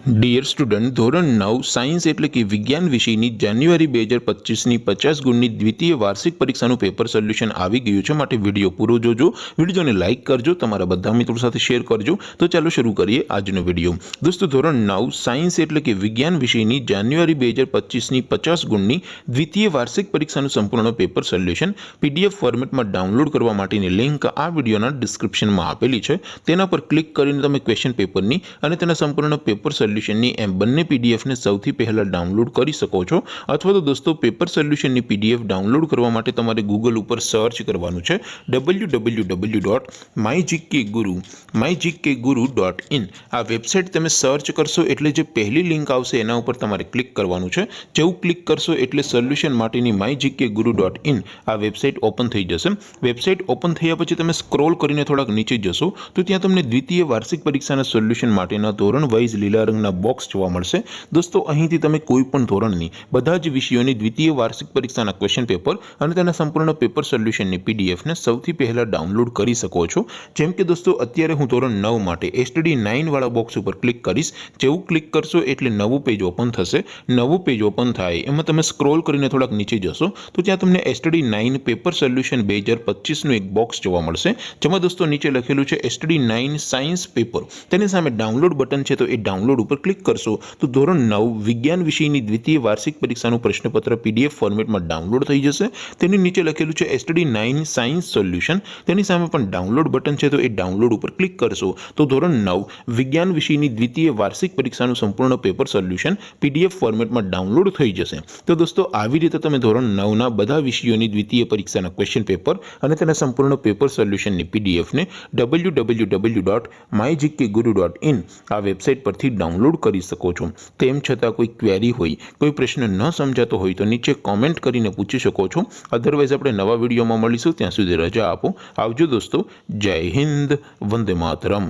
Dear student, ધોરણ 9 science એટલે કે વિજ્ઞાન વિષયની જાન્યુઆરી 2025ની 50 ગુણની દ્વિતીય વાર્ષિક પરીક્ષાનું પેપર સોલ્યુશન આવી ગયું છે। માટે વિડીયો પૂરો જોજો, વિડીયોને લાઇક કરજો, તમારા બધા મિત્રો સાથે શેર કરજો। તો ચાલો શરૂ કરીએ આજનો વિડીયો। દોસ્તો, ધોરણ 9 સાયન્સ એટલે કે વિજ્ઞાન વિષયની જાન્યુઆરી 2025ની 50 ગુણની દ્વિતીય વાર્ષિક પરીક્ષાનું સંપૂર્ણ પેપર સોલ્યુશન પીડીએફ ફોર્મેટમાં ડાઉનલોડ કરવા માટેની લિંક આ વિડીયોના ડિસ્ક્રિપ્શનમાં આપેલી છે। તેના પર ક્લિક કરીને તમે ક્વેશ્ચન પેપરની અને તેના સંપૂર્ણ પેપર સોલ્યુશનની એમ બંને પીડીએફને સૌથી પહેલાં ડાઉનલોડ કરી શકો છો। અથવા તો દોસ્તો, પેપર સોલ્યુશનની પીડીએફ ડાઉનલોડ કરવા માટે તમારે ગૂગલ ઉપર સર્ચ કરવાનું છે www.mygkguru.in। આ વેબસાઇટ તમે સર્ચ કરશો એટલે જે પહેલી લિંક આવશે એના ઉપર તમારે ક્લિક કરવાનું છે। જેવું ક્લિક કરશો એટલે સોલ્યુશન માટેની mygkguru.in આ વેબસાઇટ ઓપન થઈ જશે। વેબસાઇટ ઓપન થયા પછી તમે સ્ક્રોલ કરીને થોડાક નીચે જશો તો ત્યાં તમને દ્વિતીય વાર્ષિક પરીક્ષાના સોલ્યુશન માટેના ધોરણ વાઇઝ લીલા રંગના બોક્સ જોવા મળશે। દોસ્તો, અહીંથી તમે કોઈ પણ ધોરણની બધા જ વિષયોની દ્વિતીય વાર્ષિક પરીક્ષાના ક્વેશ્ચન પેપર અને તેના સંપૂર્ણ પેપર સોલ્યુશનની પીડીએફને સૌથી પહેલાં ડાઉનલોડ કરી શકો છો। જેમ કે દોસ્તો, અત્યારે હું ધોરણ 9 માટે એસટીડી 9 વાળા બોક્સ ઉપર ક્લિક કરીશ। જેવું ક્લિક કરશો એટલે નવું પેજ ઓપન થશે। નવું પેજ ઓપન થાય એમાં તમે સ્ક્રોલ કરીને થોડાક નીચે જશો તો ત્યાં તમને એસટીડી 9 પેપર સોલ્યુશન 2025નું એક બોક્સ જોવા મળશે, જેમાં દોસ્તો નીચે લખેલું છે એસટીડી 9 સાયન્સ પેપર। તેની સામે ડાઉનલોડ બટન છે, તો એ ડાઉનલોડ ઉપર ક્લિક કરશો તો ધોરણ 9 વિજ્ઞાન વિષયની દ્વિતીય વાર્ષિક પરીક્ષાનું પ્રશ્નપત્ર પીડીએફ ફોર્મેટમાં ડાઉનલોડ થઈ જશે। તેની નીચે લખેલું છે એસટીડી 9 સાયન્સ સોલ્યુશન, તેની સામે પણ ડાઉનલોડ બટન છે, તો એ ડાઉનલોડ ઉપર ક્લિક કરશો તો ધોરણ 9 વિજ્ઞાન વિષયની દ્વિતીય વાર્ષિક પરીક્ષાનું સંપૂર્ણ પેપર સોલ્યુશન પીડીએફ ફોર્મેટમાં ડાઉનલોડ થઈ જશે। તો દોસ્તો, આવી રીતે તમે ધોરણ 9ના બધા વિષયોની દ્વિતીય પરીક્ષાના ક્વેશ્ચન પેપર અને તેના સંપૂર્ણ પેપર સોલ્યુશનની પીડીએફને www.mygkguru.in આ વેબસાઇટ પરથી ડાઉનલોડ કરી શકો છો। તેમ છતાં કોઈ ક્વેરી હોય, કોઈ પ્રશ્ન ન સમજાતો હોય તો નીચે કોમેન્ટ કરીને પૂછી શકો છો। અધરવાઇઝ આપણે નવા વિડીયોમાં મળીશું, ત્યાં સુધી રજા આપો। આવજો દોસ્તો, જય હિન્દ, વંદે માતરમ।